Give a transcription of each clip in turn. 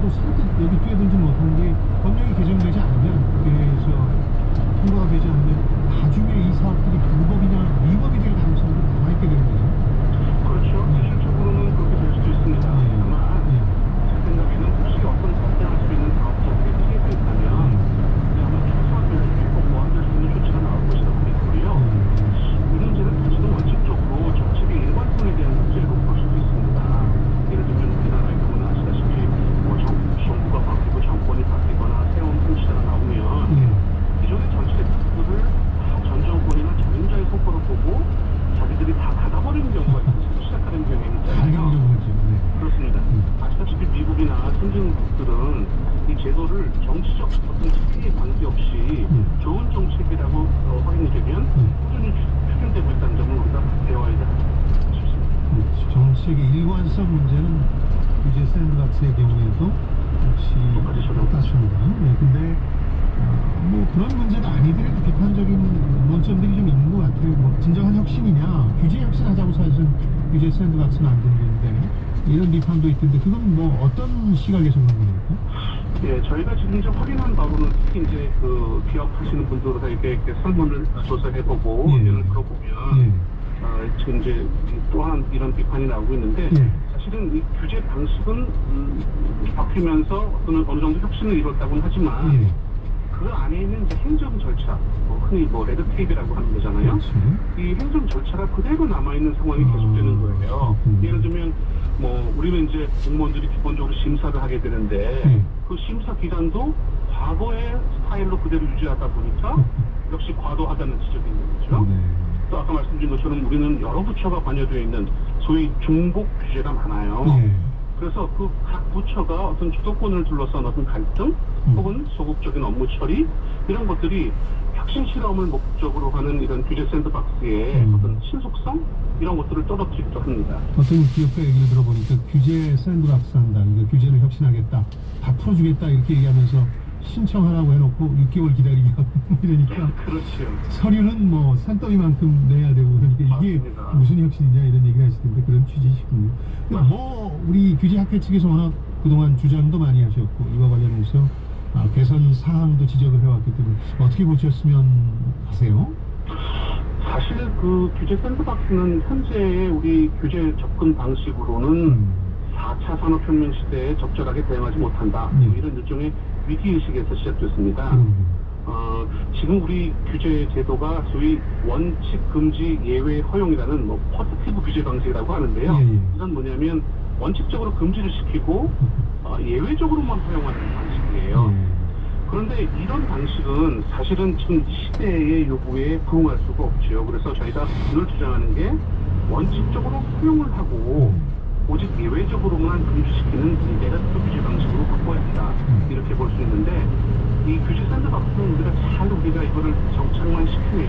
또 선뜻 여기 뛰어들지 못한 게 법령이 개정되지 않으면 그래서 통과가 되지 않으면 나중에 이 사업들이 불법이냐 위법이 될 가능성도 남아있게 되는 거죠. 그렇죠. 네. 실질적으로는 그렇게 될 수도 있습니다. 네. 다만 네. 제 생각에는 혹시 어떤 발생할 수 있는 사업자들이 피해가 있다면 아마 최소한 꼭 보완될 수 있는 조치가 나올 것이라고 믿고요. 이 문제는 사실은 원칙적으로 정책의 일관성에 대한 문제로 볼 수도 있습니다. 예를 들면 우리나라의 경우는 아시다시피 정부가 바뀌고 정권이 바뀌거나 새로운 통치자가 나오면 기존의 정책들을 전 정권이나 전임자의 성과를 보고 자기들이 다 닫아버리는 경우가 있어서 시작하는 경향이 있잖아요. 그렇습니다. 아시다시피 미국이나 선진국들은 이 제도를 정치적 어떤 차이에 관계없이 좋은 정책이라고 확인이 되면 꾸준히 추진되고 있다는 점을 우리가 배워야 싶습니다. 정책의 일관성 문제는 이제 샌드박스의 경우에도 역시 똑같습니다. 네, 근데 뭐 그런 문제가 아니더라도 비판적인 논점들이 좀 있는 것 같아요. 뭐 진정한 혁신이냐, 규제 혁신하자고 사실은 규제 샌드박스는 안 되는데 이런 비판도 있던데 그건 뭐 어떤 시각에서 그런 겁니까? 예, 저희가 지금 이제 확인한 바로는 특히 이제 그 기업하시는 분들에게 이렇게 설문을 조사해보고 의견을 들어보면 지금 이제 또한 이런 비판이 나오고 있는데 사실은 이 규제 방식은 바뀌면서 어느 정도 혁신을 이뤘다고는 하지만 그 안에 있는 이제 행정 절차, 흔히 레드테이프라고 하는 거잖아요. 이 행정 절차가 그대로 남아있는 상황이 계속되는 거예요. 예를 들면 우리는 이제 공무원들이 기본적으로 심사를 하게 되는데 그 심사 기간도 과거의 스타일로 그대로 유지하다 보니까 역시 과도하다는 지적이 있는 거죠. 또 아까 말씀드린 것처럼 우리는 여러 부처가 관여되어 있는 소위 중복 규제가 많아요. 그래서 그 각 부처가 어떤 주도권을 둘러싼 어떤 갈등 혹은 소극적인 업무 처리 이런 것들이 혁신 실험을 목적으로 하는 이런 규제 샌드박스의 어떤 신속성 이런 것들을 떨어뜨리기도 합니다. 어떤 기업가 얘기를 들어보니까 규제 샌드박스 한다, 그러니까 규제를 혁신하겠다, 다 풀어주겠다 이렇게 얘기하면서 신청하라고 해놓고 6개월 기다리게 하고 이러니까 그렇죠. 서류는 뭐 산더미만큼 내야 되고 그러니까 이게 맞습니다. 무슨 혁신이냐 이런 얘기를 하시던데 그런 취지시군요. 뭐 우리 규제학회 측에서 워낙 그동안 주장도 많이 하셨고 이와 관련해서 개선 사항도 지적을 해왔기 때문에 어떻게 보셨으면 하세요? 사실 그 규제 샌드박스는 현재의 우리 규제 접근 방식으로는 4차 산업혁명 시대에 적절하게 대응하지 못한다. 이런 일종의 위기의식에서 시작됐습니다. 지금 우리 규제 제도가 소위 원칙 금지 예외 허용이라는 포지티브 규제 방식이라고 하는데요. 이건 뭐냐면 원칙적으로 금지를 시키고 예외적으로만 허용하는 방식이에요. 그런데 이런 방식은 사실은 지금 시대의 요구에 부응할 수가 없죠. 그래서 저희가 늘 주장하는 게 원칙적으로 허용을 하고 오직 예외적으로만 금지시키는 이 네거티브 규제 방식으로 바꿔야 한다. 이렇게 볼 수 있는데 이 규제 샌드박스는 우리가 이거를 정착만 시키면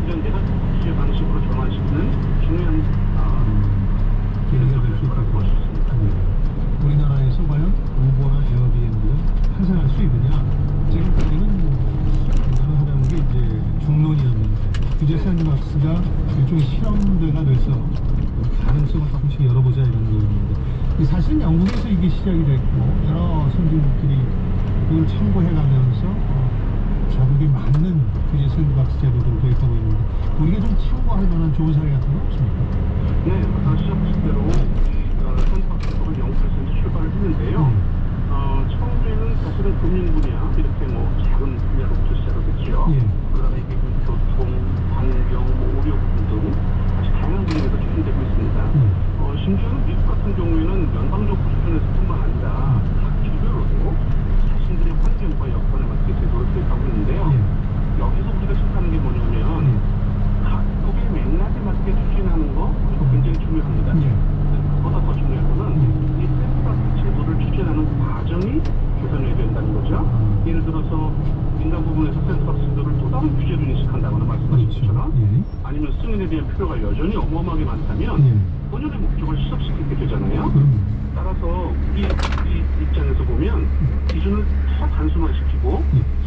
이런 네거티브 규제 방식으로 전환시키는 중요한 기회가 될 수 있다고 볼 수 있습니다. 우리나라에서 과연 우버나 에어비앤비가 탄생할 수 있느냐? 지금까지는 가능하다는 게 이제 중론이었는데 규제 샌드박스가 일종의 실험대가 돼서 가능성을 조금씩 열어보자 이런 거였는데 사실은 영국에서 이게 시작이 됐고 여러 선진국들이 그걸 참고해가면서 자국에 맞는 규제 샌드박스 제도들을 도입하고 있는데 우리가 좀 참고할 만한 좋은 사례 같은 거 없습니까? 네, 아까 시작하신 대로 샌드박스법을 영국에서 이제 출발을 했는데요. 처음에는 사실은 금융 분야 이렇게 작은 분야로부터 시작을 했죠. 그러다가 이게 교통, 환경, 의료 부분 등 아주 다양한 분야에서 추진되고 있습니다. 심지어는 미국 같은 경우에는 연방정부 수준에서뿐만 아니라 각 주별로도 자신들의 환경과 여건에 맞게 제도를 도입하고 있는데요. 여기서 우리가 시작하는 게 뭐냐면 각국의 맥락에 맞게 추진하는 거 이거 굉장히 중요합니다. 그보다 더 중요한 거는 이 샌드박스 제도를 추진하는 과정이 개선해야 된다는 거죠. 예를 들어서 민간 부분에서 샌드박스 제도를 또 다른 규제로 인식한다거나 말씀하신 것처럼 아니면 승인에 대한 필요가 여전히 어마어마하게 많다면 본연의 목적을 시작시키게 되잖아요. 따라서 우리 입장에서 보면 기준을 더 단순화시키고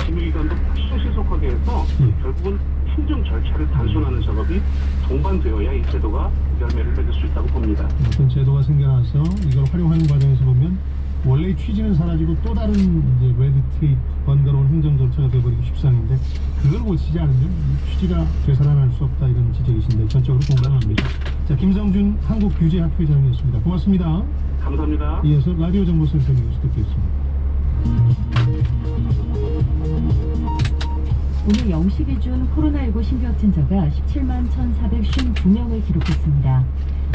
심의기관도 훨씬 신속하게 해서 결국은 행정 절차를 단순화하는 작업이 동반되어야 이 제도가 열매를 맺을 수 있다고 봅니다. 어떤 제도가 생겨나서 이걸 활용하는 과정에서 보면 원래의 취지는 사라지고 또 다른 이제 레드테이프 번거로운 행정 절차가 되어버리기 십상인데 그걸 고치지 않으면 이 취지가 되살아날 수 없다 이런 지적이신데 전적으로 공감합니다. 자, 김성준 한국규제학회장이었습니다. 고맙습니다. 감사합니다. 이어서 라디오 정보센터 뉴스 듣겠습니다. 오늘 0시 기준 코로나19 신규 확진자가 17만 1,459명을 기록했습니다.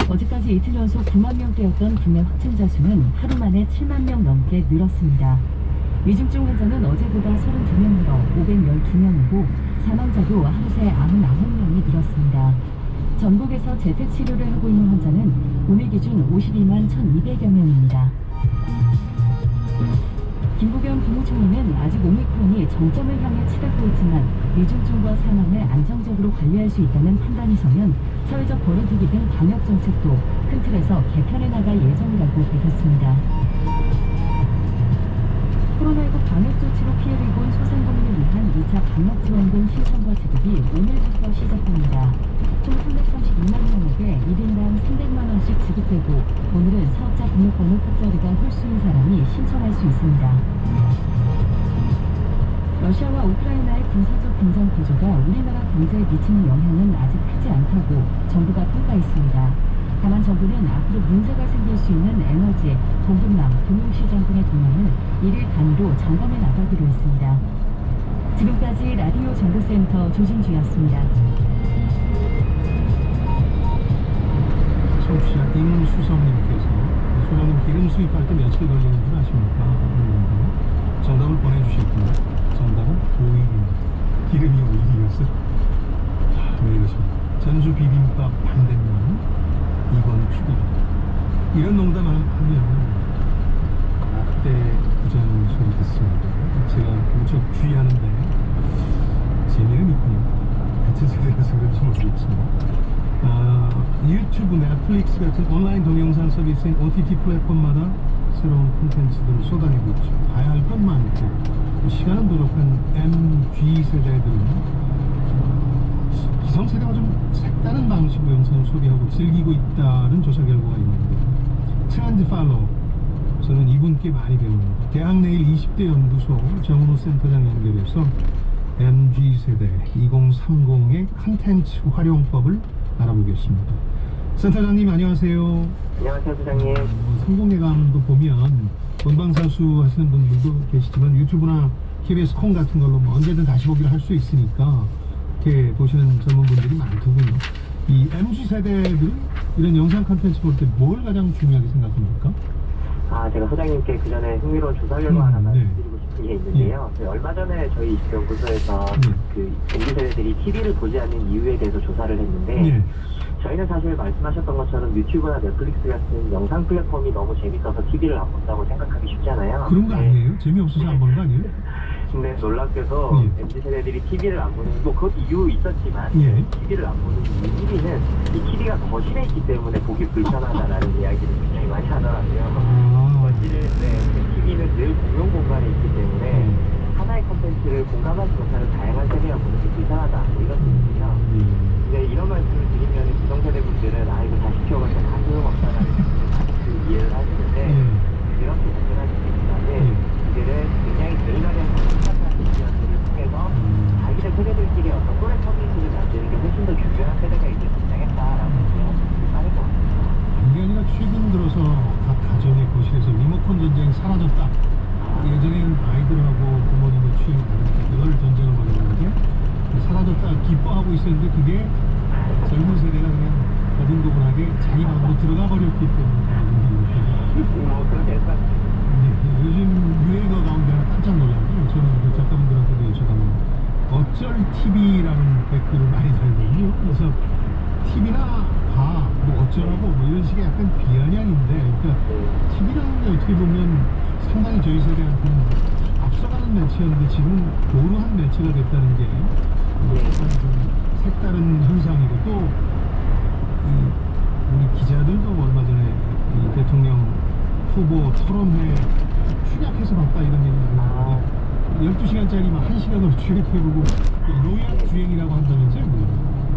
어제까지 이틀 연속 9만 명대였던 국내 확진자 수는 하루 만에 7만 명 넘게 늘었습니다. 위중증 환자는 어제보다 32명 늘어 512명이고 사망자도 하루 새 99명이 늘었습니다. 전국에서 재택치료를 하고 있는 환자는 오늘 기준 52만 1,200여 명입니다. 김부겸 국무총리는 아직 오미크론이 정점을 향해 치닫고 있지만 위중증과 사망을 안정적으로 관리할 수 있다는 판단이 서면 사회적 거리두기 등 방역 정책도 큰 틀에서 개편해 나갈 예정이라고 밝혔습니다. 코로나19 방역 조치로 피해를 입은 소상공인을 위한 2차 방역지원금 신청과 지급이 오늘부터 시작됩니다. 총 332만 명에게 1인당 300만 원씩 지급되고 오늘은 사업자 등록번호 끝자리가 홀수인 사람이 신청할 수 있습니다. 러시아와 우크라이나의 군사적 긴장 구조가 우리나라 경제에 미치는 영향은 아직 크지 않다고 정부가 평가했습니다. 다만 정부는 앞으로 문제가 생길 수 있는 에너지, 공급망, 금융시장 등의 동향을 1일 단위로 점검해 나가기로 했습니다. 지금까지 라디오 정보센터 조진주였습니다. 청취자 임수성님께서 소장님 기름 수입할 때 며칠 걸리는 줄 아십니까? 정답을 보내주셨군요. 정답은 오일입니다. 기름이 오일이었어. 왜 이러십니까? 전주 비빔밥 반대면 2번 축입니다. 이런 농담 하면 라떼 부장 소리 듣습니다. 제가 무척 주의하는데 재미는 있군요. 같은 세대라서 그런지 모르겠지만 유튜브, 넷플릭스 같은 온라인 동영상 서비스인 OTT 플랫폼마다 새로운 콘텐츠들을 쏟아내고 있죠. 봐야 할 것 많고 시간은 부족한 MG세대들은 기성세대가 좀 색다른 방식으로 영상을 소비하고 즐기고 있다는 조사 결과가 있는데 트렌드 팔로우 저는 이분께 많이 배웁니다. 대학내일 20대 연구소 정은호 센터장 연결해서 MG세대 2030의 콘텐츠 활용법을 알아보겠습니다. 센터장님 안녕하세요. 안녕하세요, 부장님. 성공예감도 보면 본방사수 하시는 분들도 계시지만 유튜브나 KBS 콩 같은 걸로 뭐 언제든 다시 보기를 할 수 있으니까 이렇게 보시는 전문분들이 많더군요. 이 MZ세대들은 이런 영상 콘텐츠 볼 때 뭘 가장 중요하게 생각합니까? 제가 소장님께 그 전에 흥미로운 조사 결과 하나 네. 말씀드리고 싶은 게 있는데요. 얼마 전에 저희 연구소에서 그 MZ세대들이 TV를 보지 않는 이유에 대해서 조사를 했는데 네. 저희는 사실 말씀하셨던 것처럼 유튜브나 넷플릭스 같은 영상 플랫폼이 너무 재밌어서 TV를 안 본다고 생각하기 쉽잖아요. 그런 거 아니에요? 재미없어서 안 보는 거 아니에요? 근데 놀랍게도 예. MZ세대들이 TV를 안 보는 뭐 그것도 이유 있었지만 예. TV를 안 보는 이유 1위는 이 TV가 거실에 있기 때문에 보기 불편하다라는 이야기를 굉장히 많이 하더라고요. 거실에 TV는 늘 공용 공간에 있기 때문에 하나의 콘텐츠를 공감하지 못하는 다양한 세대가 보는 게 불편하다 뭐 이런 뜻이고요. 근데 이런 말씀을 드리면 기성세대 분들은 이거 다시 키워봤자 다 소용없다라는 그 이해를 하시는데 그렇게 접근하시기보다는 이들은 굉장히 늘가는 성장한 미디어들을 통해서 자기들 세대들끼리 어떤 또래 커뮤니티를 만드는 게 훨씬 더 중요한 세대가 이제 등장했다라고 생각이 빠를 것 같습니다. 이게 아니라 최근 들어서 각 가정의 거실에서 리모컨 전쟁이 사라졌다. 예전에는 아이들하고 부모님의 취향이 다르니까 그걸 전쟁을 벌였는데 사라졌다 기뻐하고 있었는데 그게 젊은 세대가 그냥 거듭거듭하게 자기 방으로 들어가 버렸기 때문에 뭐 그렇게 해서 요즘 유행어 가운데 하나 깜짝 놀랐고요. 저는 그 작가분들한테도 여쭤가면 어쩔 TV라는 댓글을 많이 달거든요. 그래서 TV나 봐, 뭐 어쩌라고 뭐 이런 식의 약간 비아냥인데 그러니까 TV라는 게 어떻게 보면 상당히 저희 세대한테는 앞서가는 매체였는데 지금 고루한 매체가 됐다는 게 약간 좀 색다른 현상이고 또 우리 기자들도 얼마 전에 이 대통령 후보 토론회 축약해서 봤다 이런 얘기 나오는데 12시간짜리 막 1시간으로 축약해보고 로얄 주행이라고 한다면서요?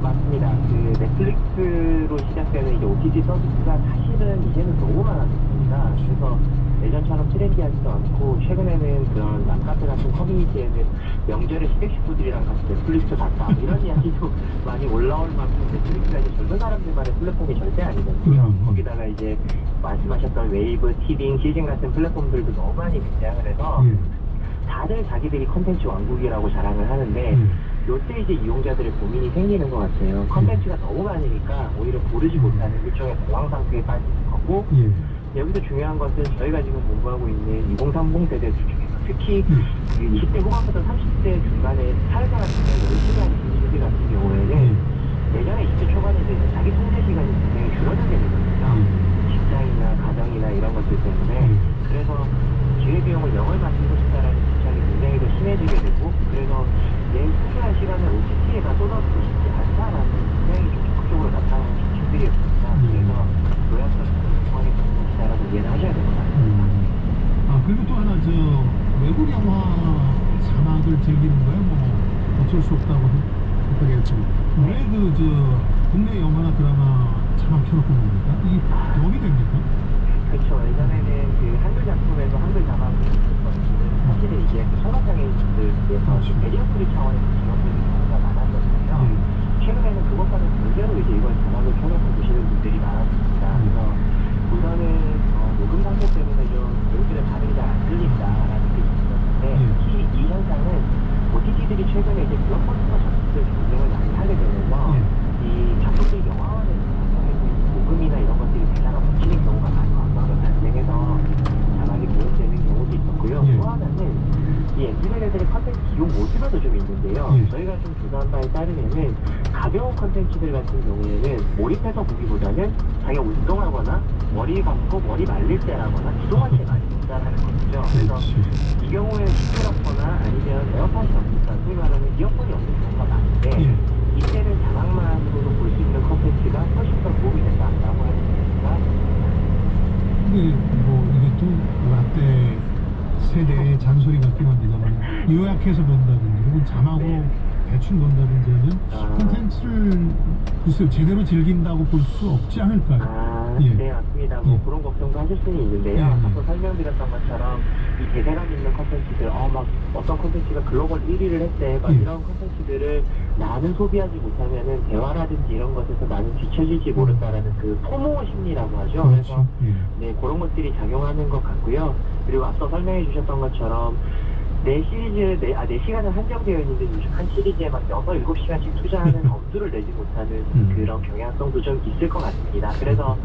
맞습니다. 그 넷플릭스로 시작되는 이제 OTT 서비스가 사실은 이제는 너무 많아졌습니다. 그래서 예전처럼 트렌디한 최근에는 그런 맘카페 같은 커뮤니티에는 명절에 시댁 식구들이랑 같이 넷플릭스 봤다 이런 이야기도 많이 올라올 만큼 넷플릭스가 이제 젊은 사람들만의 플랫폼이 절대 아니거든요. 거기다가 이제 말씀하셨던 웨이브, 티빙, 시즌 같은 플랫폼들도 너무 많이 등장을 해서 다들 자기들이 컨텐츠 왕국이라고 자랑을 하는데 요때 이제 이용자들의 고민이 생기는 것 같아요. 컨텐츠가 너무 많으니까 오히려 고르지 못하는 일종의 공황 상태에 빠지는 거고 여기서 중요한 것은 저희가 지금 공부하고 있는 2030 세대들 중에서 특히 20대 후반부터 30대 중간에 사회생활 굉장히 열심히 하는 친구들 같은 경우에는 예전에 20대 초반에 대해서 자기 통제 시간이 굉장히 줄어들게 되거든요. 직장이나 가정이나 이런 것들 때문에. 그래서 기회비용을 영을 맞추고 싶다라는 집착이 굉장히 더 심해지게 되고, 그래서 내 소중한 시간을 OTT에다 쏟아붓고 싶지 않다라는 굉장히 좀 적극적으로 나타나는 지침들이었습니다. 그래서 요약성 상황이 있다라고 이해를 하셔야 될 것 같습니다. 아, 그리고 또 하나 외국 영화 자막을 즐기는 거야 뭐 어쩔 수 없다고 했다겠죠. 왜 국내 영화나 드라마 자막 켜놓고 봅니까? 이게 도움이 됩니까? 그렇죠. 예전에는 그 한글 작품에서 한글 자막을 있었거든요. 사실은 이제 청각장애인들 위해서 배경 처리 차원에서 지원되는 경우가 많았거든요. 최근에는 그것과는 별개로 이제 이걸 자막을 켜놓고 보시는 분들이 많았습니다. 그래서 우선은 녹음 상태 때문에 좀 배우들의 발음이 잘 안 들린다라는 게 있었는데, 특히 이 현상은 OTT들이 최근에 이제 블록버스터 작품들 경쟁을 많이 하게 되면서 이 작품들 영화화되는 과정에서 녹음이나 이런 것들이 대사가 묻히는 경우가 많이 발생해서 자막이 도용되는 경우도 있었고요. 또 하나는 이 엔지니어들의 컨텐츠 기용 모드가도 좀 있는데요. 저희가 좀 조사한 바에 따르면은 가벼운 컨텐츠들 같은 경우에는 몰입해서 보기보다는 자기가 운동하거나 머리 감고 머리 말릴 때라거나 기도할 때 많이 본다는 거죠. 그래서 이 경우에 시끄럽거나 아니면 에어팟이 없으니까 소위 말하는 이어폰이 없는 경우가 많은데, 이때는 자막만으로도 볼 수 있는 컨텐츠가 훨씬 더 도움이 된다라고 하는 얘기가. 근데 이것도 라떼 세대의 잔소리 같긴 합니다만, 요약해서 본다든지 혹은 자막으로 대충 본다든지 하면 콘텐츠를 글쎄요 제대로 즐긴다고 볼 수 없지 않을까요? 네, 맞습니다. 그런 걱정도 하실 수는 있는데요. 앞서 설명드렸던 것처럼 이 대세감 있는 콘텐츠들, 막 어떤 콘텐츠가 글로벌 1위를 했대, 막 이런 콘텐츠들을 나는 소비하지 못하면은 대화라든지 이런 것에서 나는 뒤처질지 모른다라는 그 포모 심리라고 하죠. 그래서 그런 것들이 작용하는 것 같고요. 그리고 앞서 설명해 주셨던 것처럼 내 시간은 한정되어 있는데 요즘 한 시리즈에 막 6, 7시간씩 투자하는 엄두를 내지 못하는 그런 경향성도 좀 있을 것 같습니다. 그래서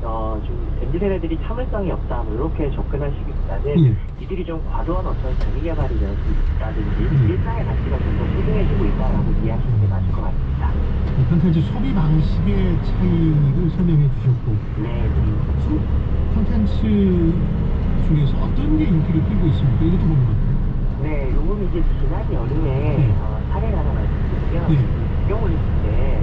좀 MZ세대들이 참을성이 없다 이렇게 접근하시기보다는 이들이 좀 과도한 어떤 자기개발이라든지 일상의 가치가 좀 더 소중해지고 있다라고 이해하시는 게 맞을 것 같습니다. 콘텐츠 소비 방식의 차이를 설명해 주셨고, 콘텐츠 중에서 어떤 게 인기를 끌고 있습니까? 이것도 궁금합니다. 네, 요거는 이제 지난 여름에 사례를 하나 말씀드리면 국경 올림픽 때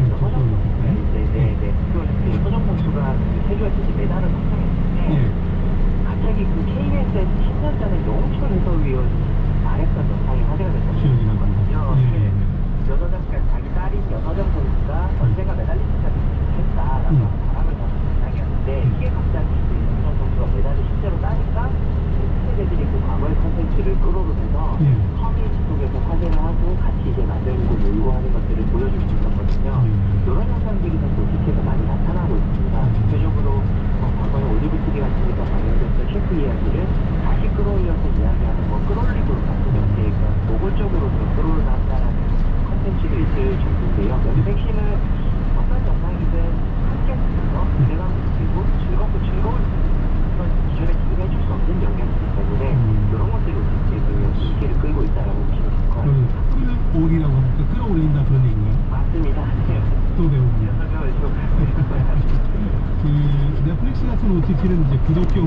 서정 선수가 세주에서 이제 메달을 확정했는데 갑자기 그 KBS에서 10년 전에 영철 해설위원이 말했던 영상이 화제가 됐거든요. 자기 딸인 여서정 선수가 언젠가 메달리스트가 됐다라고 바람을 잡은 영상이었는데, 이게 갑자기 여서정 선수가 메달을 실제로 따니까 세대들이 그 과거의 컨텐츠를 끌어오면서 커뮤니티 속에서 화제를 하고 같이 이제 만들고 놀고 하는 것들을 보여줄 수 있었거든요. 이런 현상들이 더 OTT에서 많이 나타나고 있습니다. 대표적으로 과거에 올리브 TV 같은 데서 방영됐던 셰프 이야기를 다시 끌어올려서 이야기하는 끌어올리고 같은 형태의 노골적으로 끌어올라간다는 컨텐츠도 있을 정도인데요. 여기 핵심은 어떤 영상이든 함께 보면서 기대감 느끼고 즐겁고 즐거울 기존에 지금 해줄 수 없는 영역이기 때문에 이런 것들이 인기를 끌고 있다라고 보시면 될 것 같습니다. 끌어올이라고 하니까 끌어올린다 그런 얘기인가요? 맞습니다. 또 배웁니다. 설명을 좀 그 넷플릭스 같은 OTT는 이제 구독 경쟁